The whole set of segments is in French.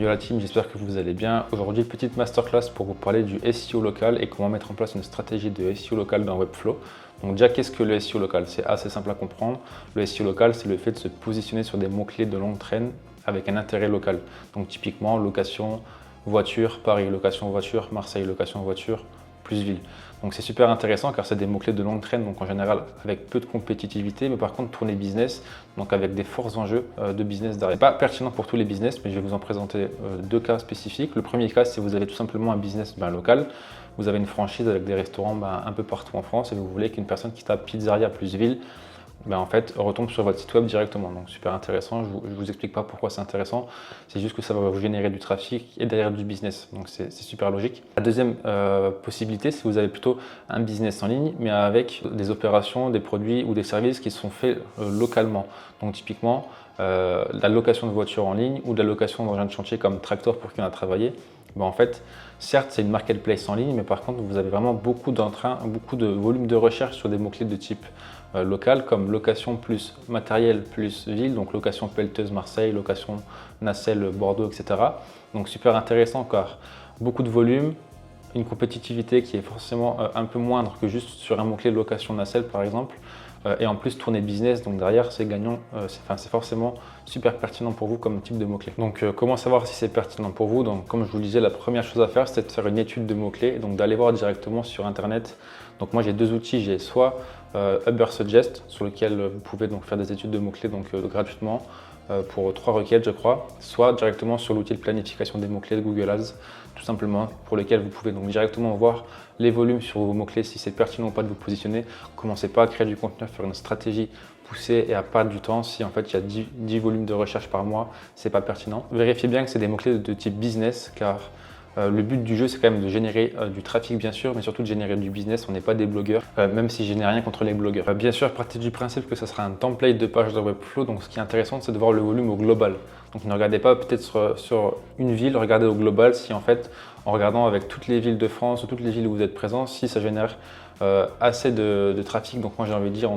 Yo la team, j'espère que vous allez bien. Aujourd'hui, petite masterclass pour vous parler du SEO local et comment mettre en place une stratégie de SEO local dans Webflow. Donc déjà, qu'est-ce que le SEO local? C'est assez simple à comprendre. Le SEO local, c'est le fait de se positionner sur des mots-clés de longue traîne avec un intérêt local. Donc typiquement, location voiture, Paris, location voiture, Marseille, location voiture, plus ville. Donc c'est super intéressant car c'est des mots-clés de longue traîne, donc en général avec peu de compétitivité, mais par contre tourner business, donc avec des forts enjeux de business derrière. Pas pertinent pour tous les business, mais je vais vous en présenter deux cas spécifiques. Le premier cas, c'est vous avez tout simplement un business local, vous avez une franchise avec des restaurants un peu partout en France et vous voulez qu'une personne qui tape pizzeria plus ville, en fait, retombe sur votre site web directement. Donc super intéressant, je vous explique pas pourquoi c'est intéressant, c'est juste que ça va vous générer du trafic et derrière du business, donc c'est super logique. La deuxième possibilité, c'est que vous avez plutôt un business en ligne, mais avec des opérations, des produits ou des services qui sont faits localement. Donc typiquement, la location de voitures en ligne ou de la location d'engins de chantier comme Tractor pour qui on a travaillé. En fait, certes, c'est une marketplace en ligne, mais par contre, vous avez vraiment beaucoup d'entrain, beaucoup de volume de recherche sur des mots-clés de type local, comme location plus matériel plus ville, donc location pelleteuse Marseille, location nacelle Bordeaux, etc. Donc super intéressant car beaucoup de volume, une compétitivité qui est forcément un peu moindre que juste sur un mot-clé location nacelle par exemple. Et en plus tourner business, donc derrière c'est gagnant, c'est forcément super pertinent pour vous comme type de mots-clés. Donc comment savoir si c'est pertinent pour vous? Donc comme je vous le disais, la première chose à faire c'est de faire une étude de mots-clés, donc d'aller voir directement sur internet. Donc moi j'ai deux outils, j'ai soit Ubersuggest sur lequel vous pouvez donc faire des études de mots-clés gratuitement pour 3 requêtes je crois, soit directement sur l'outil de planification des mots-clés de Google Ads, tout simplement, pour lequel vous pouvez donc directement voir les volumes sur vos mots-clés, si c'est pertinent ou pas de vous positionner. Commencez pas à créer du contenu, à faire une stratégie poussée et à perdre du temps si en fait il y a 10 volumes de recherche par mois, c'est pas pertinent. Vérifiez bien que c'est des mots-clés de type business car le but du jeu, c'est quand même de générer du trafic, bien sûr, mais surtout de générer du business. On n'est pas des blogueurs, même si je n'ai rien contre les blogueurs. Bien sûr, partez du principe que ce sera un template de page de Webflow. Donc, ce qui est intéressant, c'est de voir le volume au global. Donc, ne regardez pas peut-être sur une ville, regardez au global si en fait, en regardant avec toutes les villes de France ou toutes les villes où vous êtes présents, si ça génère assez de trafic. Donc, moi, j'ai envie de dire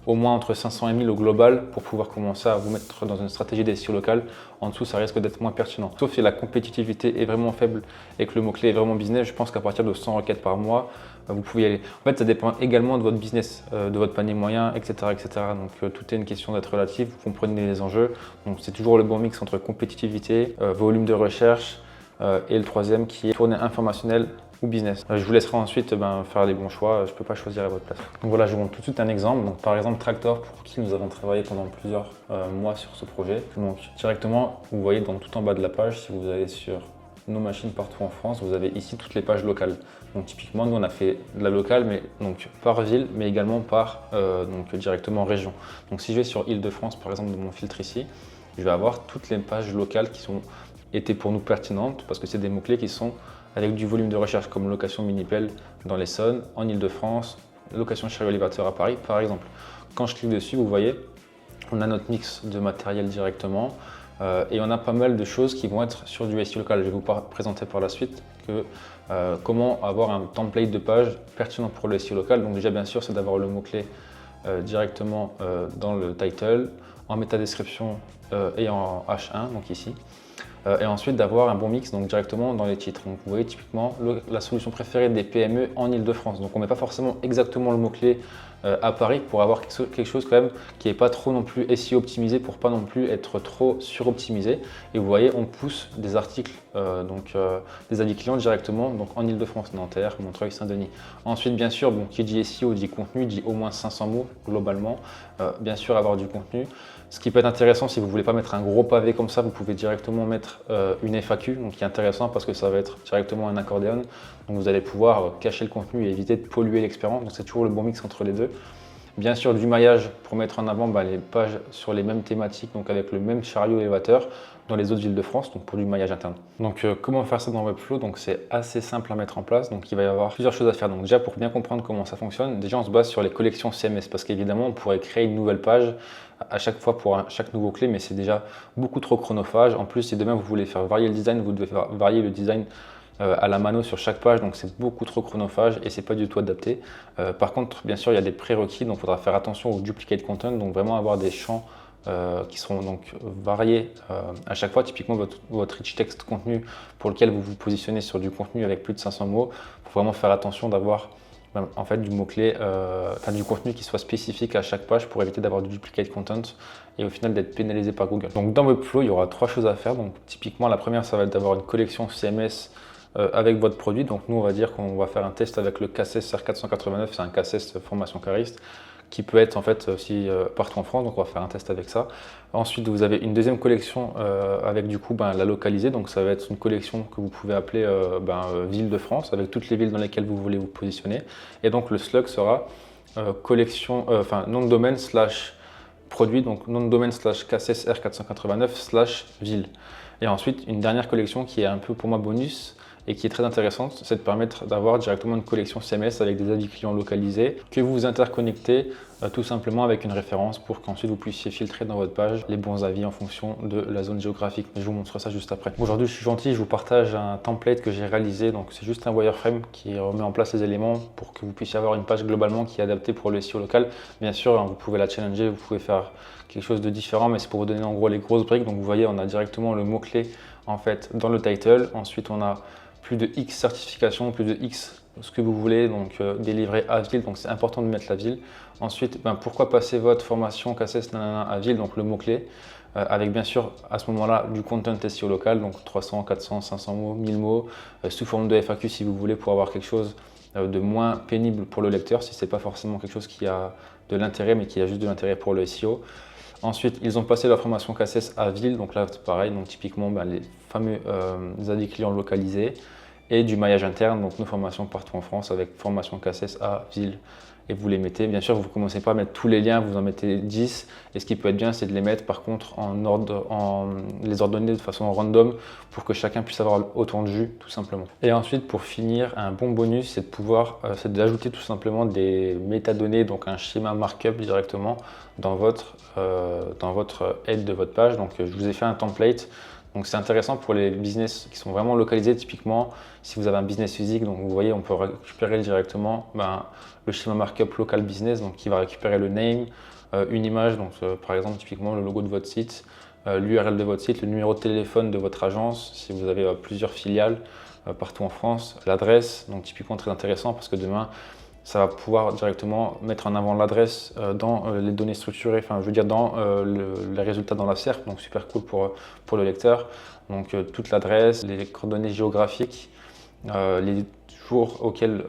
au moins entre 500 et 1000 au global pour pouvoir commencer à vous mettre dans une stratégie d'SEO local. En dessous, ça risque d'être moins pertinent. Sauf si la compétitivité est vraiment faible et que le mot-clé est vraiment business, je pense qu'à partir de 100 requêtes par mois, vous pouvez y aller. En fait, ça dépend également de votre business, de votre panier moyen, etc. etc. Donc, tout est une question d'être relatif, vous comprenez les enjeux. Donc, c'est toujours le bon mix entre compétitivité, volume de recherche et le troisième qui est tournée informationnelle ou business. Je vous laisserai ensuite faire les bons choix, je ne peux pas choisir à votre place. Donc voilà, je vous montre tout de suite un exemple. Donc, par exemple, Tractor, pour qui nous avons travaillé pendant plusieurs mois sur ce projet. Donc directement, vous voyez dans tout en bas de la page, si vous allez sur nos machines partout en France, vous avez ici toutes les pages locales. Donc typiquement, nous on a fait de la locale, mais donc par ville, mais également par directement région. Donc si je vais sur Île-de-France, par exemple, de mon filtre ici, je vais avoir toutes les pages locales qui sont été pour nous pertinentes parce que c'est des mots-clés qui sont avec du volume de recherche comme location mini-pelle dans l'Essonne, en Île-de-France, location chariot élévateur à Paris par exemple. Quand je clique dessus, vous voyez, on a notre mix de matériel directement et on a pas mal de choses qui vont être sur du SEO local. Je vais vous présenter par la suite comment avoir un template de page pertinent pour le SEO local. Donc déjà bien sûr, c'est d'avoir le mot-clé directement dans le title, en métadescription et en H1, donc ici. Et ensuite d'avoir un bon mix donc directement dans les titres. Donc vous voyez typiquement la solution préférée des PME en Île-de-France. Donc on ne met pas forcément exactement le mot-clé à Paris pour avoir quelque chose quand même qui n'est pas trop non plus SEO optimisé pour pas non plus être trop suroptimisé. Et vous voyez, on pousse des articles, des avis clients directement donc en Île-de-France, Nanterre, Montreuil, Saint-Denis. Ensuite, bien sûr, qui dit SEO dit contenu, dit au moins 500 mots globalement. Bien sûr, avoir du contenu. Ce qui peut être intéressant, si vous ne voulez pas mettre un gros pavé comme ça, vous pouvez directement mettre une FAQ, donc qui est intéressant parce que ça va être directement un accordéon. Donc vous allez pouvoir cacher le contenu et éviter de polluer l'expérience. Donc c'est toujours le bon mix entre les deux. Bien sûr, du maillage pour mettre en avant les pages sur les mêmes thématiques, donc avec le même chariot élévateur dans les autres villes de France, donc pour du maillage interne. Donc comment faire ça dans Webflow? Donc c'est assez simple à mettre en place, donc il va y avoir plusieurs choses à faire. Donc déjà pour bien comprendre comment ça fonctionne, déjà on se base sur les collections CMS parce qu'évidemment on pourrait créer une nouvelle page à chaque fois pour chaque nouveau clé, mais c'est déjà beaucoup trop chronophage. En plus, si demain vous voulez faire varier le design, vous devez faire varier le design à la mano sur chaque page, donc c'est beaucoup trop chronophage et c'est pas du tout adapté. Par contre, bien sûr, il y a des prérequis, donc il faudra faire attention au duplicate content, donc vraiment avoir des champs qui seront donc variés à chaque fois. Typiquement, votre rich text contenu pour lequel vous vous positionnez sur du contenu avec plus de 500 mots, il faut vraiment faire attention d'avoir en fait, du mot-clé, du contenu qui soit spécifique à chaque page pour éviter d'avoir du duplicate content et au final d'être pénalisé par Google. Donc dans Webflow, il y aura 3 choses à faire. Donc typiquement, la première, ça va être d'avoir une collection CMS avec votre produit. Donc nous, on va dire qu'on va faire un test avec le KSS R489, c'est un KSS formation cariste qui peut être en fait aussi partout en France, donc on va faire un test avec ça. Ensuite, vous avez une deuxième collection avec du coup la localisée, donc ça va être une collection que vous pouvez appeler ville de France, avec toutes les villes dans lesquelles vous voulez vous positionner. Et donc le slug sera collection, nom de domaine slash produit, donc nom de domaine slash KSS R489 slash ville. Et ensuite, une dernière collection qui est un peu pour moi bonus, et qui est très intéressante, c'est de permettre d'avoir directement une collection CMS avec des avis clients localisés que vous vous interconnectez tout simplement avec une référence pour qu'ensuite vous puissiez filtrer dans votre page les bons avis en fonction de la zone géographique. Je vous montre ça juste après. Aujourd'hui, je suis gentil, je vous partage un template que j'ai réalisé. Donc c'est juste un wireframe qui remet en place les éléments pour que vous puissiez avoir une page globalement qui est adaptée pour le SEO local. Bien sûr, vous pouvez la challenger, vous pouvez faire quelque chose de différent, mais c'est pour vous donner en gros les grosses briques. Donc vous voyez, on a directement le mot-clé en fait dans le title. Ensuite, on a plus de X certifications, plus de X ce que vous voulez, donc délivrer à ville, donc c'est important de mettre la ville. Ensuite, pourquoi passer votre formation KSS à ville, donc le mot-clé, avec bien sûr à ce moment-là du content SEO local, donc 300, 400, 500 mots, 1000 mots, sous forme de FAQ si vous voulez, pour avoir quelque chose de moins pénible pour le lecteur, si ce n'est pas forcément quelque chose qui a de l'intérêt, mais qui a juste de l'intérêt pour le SEO. Ensuite, ils ont passé leur formation KSS à ville, donc là c'est pareil, donc typiquement les fameux avis clients localisés et du maillage interne, donc nos formations partout en France avec formation KSS à ville. Et vous les mettez, bien sûr, vous ne commencez pas à mettre tous les liens, vous en mettez 10. Et ce qui peut être bien, c'est de les mettre par contre les ordonner de façon random pour que chacun puisse avoir autant de vues, tout simplement. Et ensuite, pour finir, un bon bonus, c'est de pouvoir, c'est d'ajouter tout simplement des métadonnées, donc un schéma markup directement dans votre head de votre page. Donc, je vous ai fait un template. Donc c'est intéressant pour les business qui sont vraiment localisés, typiquement si vous avez un business physique, donc vous voyez on peut récupérer directement le schéma markup local business, donc qui va récupérer le name, une image, donc par exemple typiquement le logo de votre site, l'URL de votre site, le numéro de téléphone de votre agence si vous avez plusieurs filiales partout en France, l'adresse, donc typiquement très intéressant parce que demain ça va pouvoir directement mettre en avant l'adresse dans les données structurées, enfin je veux dire dans les résultats dans la SERP, donc super cool pour le lecteur. Donc toute l'adresse, les coordonnées géographiques, les jours auxquels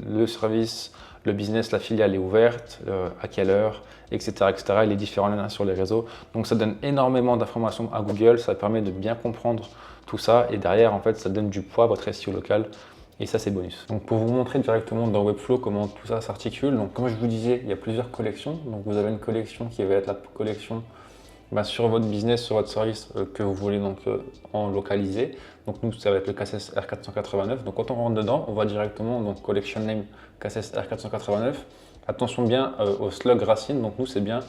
le service, le business, la filiale est ouverte, à quelle heure, etc., etc. et les différents liens sur les réseaux. Donc ça donne énormément d'informations à Google, ça permet de bien comprendre tout ça et derrière en fait ça donne du poids à votre SEO local. Et ça, c'est bonus. Donc pour vous montrer directement dans Webflow comment tout ça s'articule, donc comme je vous disais, il y a plusieurs collections. Donc vous avez une collection qui va être la collection sur votre business, sur votre service que vous voulez donc en localiser. Donc nous, ça va être le KSS R489. Donc quand on rentre dedans, on va directement donc collection name KSS R489. Attention bien au slug racine. Donc nous, c'est bien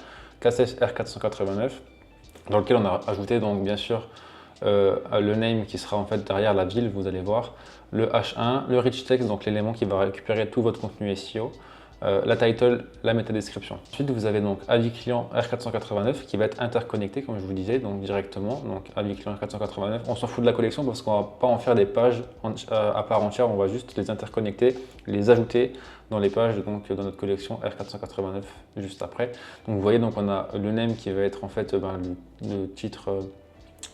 KSS R489 dans lequel on a ajouté donc bien sûr le name qui sera en fait derrière la ville, vous allez voir, le H1, le rich text, donc l'élément qui va récupérer tout votre contenu SEO, la title, la métadescription. Ensuite, vous avez donc avis client R489 qui va être interconnecté, comme je vous disais, donc directement. Donc avis client R489, on s'en fout de la collection parce qu'on ne va pas en faire des pages à part entière, on va juste les interconnecter, les ajouter dans les pages, donc dans notre collection R489 juste après. Donc vous voyez, donc on a le name qui va être en fait le titre,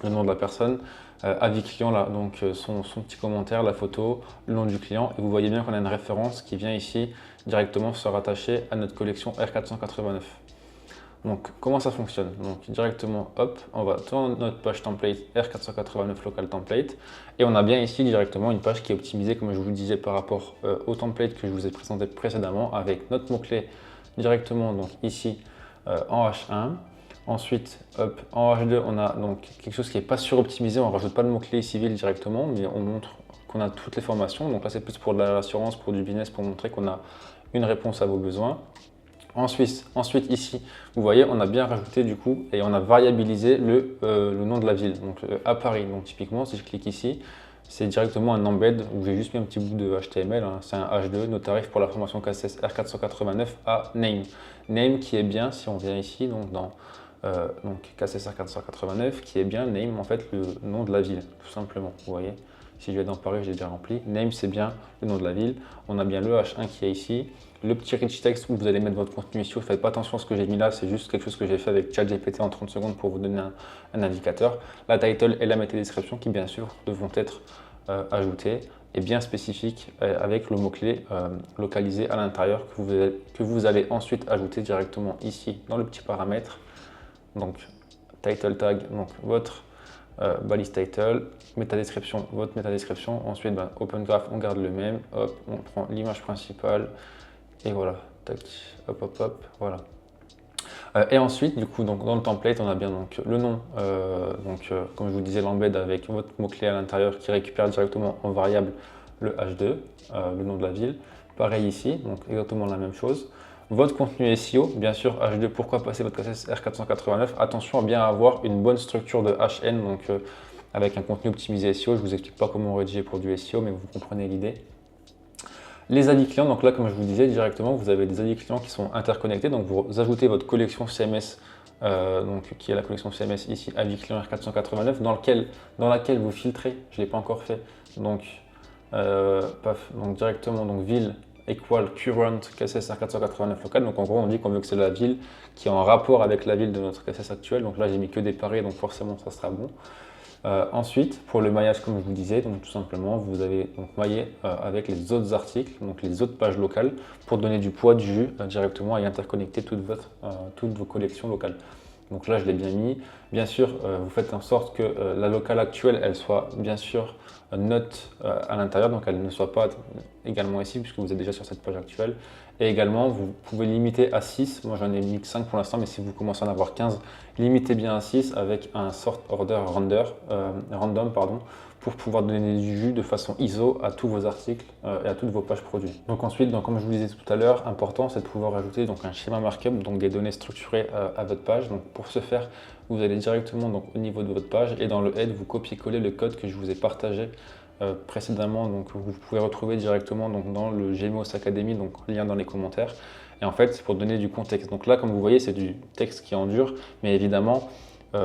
le nom de la personne, avis client là, donc son petit commentaire, la photo, le nom du client, et vous voyez bien qu'on a une référence qui vient ici directement se rattacher à notre collection R489. Donc comment ça fonctionne? Donc directement, hop, on va dans notre page template R489 local template, et on a bien ici directement une page qui est optimisée, comme je vous le disais, par rapport au template que je vous ai présenté précédemment, avec notre mot-clé directement donc ici en H1. Ensuite, hop, en H2, on a donc quelque chose qui n'est pas suroptimisé, on ne rajoute pas le mot-clé civil directement, mais on montre qu'on a toutes les formations. Donc là, c'est plus pour de l'assurance, pour du business, pour montrer qu'on a une réponse à vos besoins. Ensuite, ici, vous voyez, on a bien rajouté du coup, et on a variabilisé le nom de la ville, donc à Paris. Donc typiquement, si je clique ici, c'est directement un embed où j'ai juste mis un petit bout de HTML, hein. C'est un H2, nos tarifs pour la formation KSS R489 à name. Name qui est bien, si on vient ici, donc dans donc KCSR 489, qui est bien name, en fait, le nom de la ville, tout simplement. Vous voyez, si je vais dans Paris, j'ai déjà rempli. Name, c'est bien le nom de la ville. On a bien le H1 qui est ici. Le petit rich text où vous allez mettre votre contenu SEO. Faites pas attention à ce que j'ai mis là, c'est juste quelque chose que j'ai fait avec ChatGPT en 30 secondes pour vous donner un indicateur. La title et la métadescription qui, bien sûr, devront être ajoutées et bien spécifiques avec le mot-clé localisé à l'intérieur que vous allez ensuite ajouter directement ici dans le petit paramètre. Donc, title tag, donc votre balise title, métadescription, votre métadescription. Ensuite, Open Graph, on garde le même. Hop, on prend l'image principale. Et voilà, tac, hop, hop, hop, voilà. Et ensuite, du coup, donc, dans le template, on a bien donc, le nom, comme je vous disais, l'embed avec votre mot-clé à l'intérieur qui récupère directement en variable le H2, le nom de la ville. Pareil ici, donc exactement la même chose. Votre contenu SEO, bien sûr, H2, pourquoi passer votre KCSR 489? Attention à bien avoir une bonne structure de HN, donc avec un contenu optimisé SEO. Je ne vous explique pas comment rédiger pour du SEO, mais vous comprenez l'idée. Les avis clients, donc là, comme je vous disais directement, vous avez des avis clients qui sont interconnectés. Donc vous ajoutez votre collection CMS, qui est la collection CMS ici, avis client R489, dans laquelle vous filtrez. Je ne l'ai pas encore fait. Donc, donc directement, donc ville equal current KCSR 489 local. Donc en gros, on dit qu'on veut que c'est la ville qui est en rapport avec la ville de notre KCS actuel. Donc là, j'ai mis que des paris, donc forcément, ça sera bon. Ensuite, pour le maillage, comme je vous disais, donc tout simplement, vous avez donc maillé avec les autres articles, donc les autres pages locales, pour donner du poids, du jus directement et interconnecter toutes vos collections locales. Donc là, je l'ai bien mis. Bien sûr, vous faites en sorte que la locale actuelle, elle soit bien sûr note à l'intérieur, donc elle ne soit pas également ici, puisque vous êtes déjà sur cette page actuelle. Et également, vous pouvez limiter à 6. Moi, j'en ai mis que 5 pour l'instant, mais si vous commencez à en avoir 15, limitez bien à 6 avec un sort order random, pour pouvoir donner du jus de façon ISO à tous vos articles et à toutes vos pages produits. Donc ensuite, comme je vous disais tout à l'heure, important, c'est de pouvoir ajouter donc un schéma markup, donc des données structurées à votre page. Donc pour ce faire, vous allez directement donc, au niveau de votre page et dans le head, vous copiez-coller le code que je vous ai partagé précédemment, donc vous pouvez retrouver directement donc, dans le Gmos Academy, donc lien dans les commentaires. Et en fait, c'est pour donner du contexte. Donc là, comme vous voyez, c'est du texte qui endure, mais évidemment,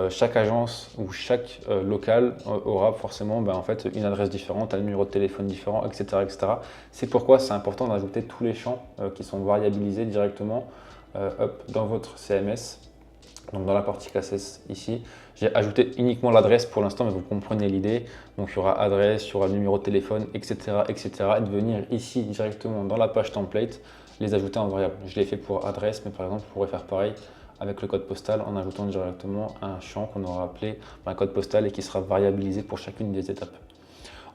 chaque agence ou chaque local aura forcément en fait, une adresse différente, un numéro de téléphone différent, etc. etc. C'est pourquoi c'est important d'ajouter tous les champs qui sont variabilisés directement dans votre CMS. Donc dans la partie CSS ici, j'ai ajouté uniquement l'adresse pour l'instant, mais vous comprenez l'idée. Donc il y aura adresse, il y aura le numéro de téléphone, etc. etc. et de venir ici directement dans la page template, les ajouter en variable. Je l'ai fait pour adresse, mais par exemple, je pourrais faire pareil avec le code postal en ajoutant directement un champ qu'on aura appelé un code postal et qui sera variabilisé pour chacune des étapes.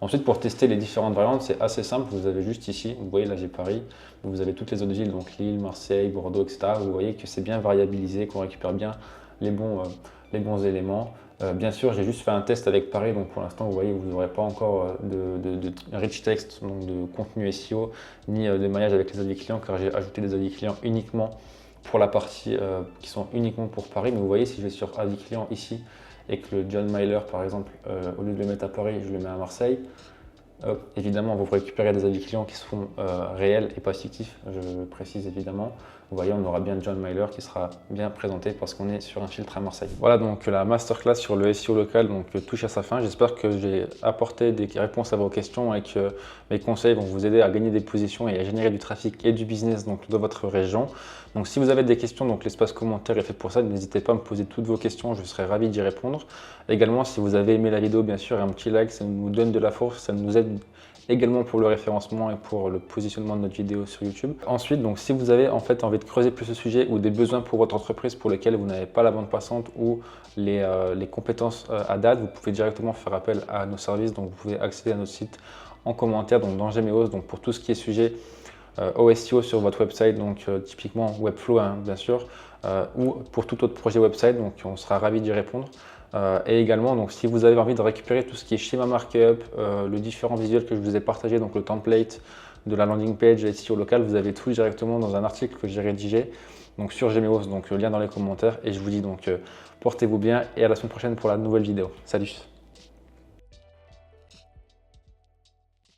Ensuite, pour tester les différentes variantes, c'est assez simple. Vous avez juste ici, vous voyez là j'ai Paris, vous avez toutes les autres villes, donc Lille, Marseille, Bordeaux, etc. Vous voyez que c'est bien variabilisé, qu'on récupère bien les bons éléments. Bien sûr, j'ai juste fait un test avec Paris, donc pour l'instant, vous voyez, vous n'aurez pas encore de rich text, donc de contenu SEO, ni de maillage avec les avis clients, car j'ai ajouté des avis clients uniquement pour la partie qui sont uniquement pour Paris. Mais vous voyez, si je vais sur avis client ici, et que le John Myler, par exemple, au lieu de le mettre à Paris, je le mets à Marseille, évidemment, vous récupérez des avis clients qui seront réels et pas fictifs, je précise évidemment. Vous voyez, on aura bien John Myler qui sera bien présenté parce qu'on est sur un filtre à Marseille. Voilà donc la masterclass sur le SEO local touche à sa fin. J'espère que j'ai apporté des réponses à vos questions et que mes conseils vont vous aider à gagner des positions et à générer du trafic et du business dans votre région. Donc si vous avez des questions, l'espace commentaire est fait pour ça. N'hésitez pas à me poser toutes vos questions, je serai ravi d'y répondre. Également, si vous avez aimé la vidéo, bien sûr, un petit like, ça nous donne de la force, ça nous aide également pour le référencement et pour le positionnement de notre vidéo sur YouTube. Ensuite, si vous avez en fait envie de creuser plus ce sujet ou des besoins pour votre entreprise pour lesquels vous n'avez pas la bande passante ou les compétences à date, vous pouvez directement faire appel à nos services. Donc vous pouvez accéder à notre site en commentaire, donc dans Gmeos, donc pour tout ce qui est sujet au SEO sur votre website, donc typiquement Webflow bien sûr, ou pour tout autre projet website, donc on sera ravi d'y répondre. Et également, si vous avez envie de récupérer tout ce qui est schéma markup, le différent visuel que je vous ai partagé, donc le template de la landing page et SEO local, vous avez tout directement dans un article que j'ai rédigé donc sur Gmeos, donc lien dans les commentaires. Et je vous dis portez-vous bien et à la semaine prochaine pour la nouvelle vidéo. Salut!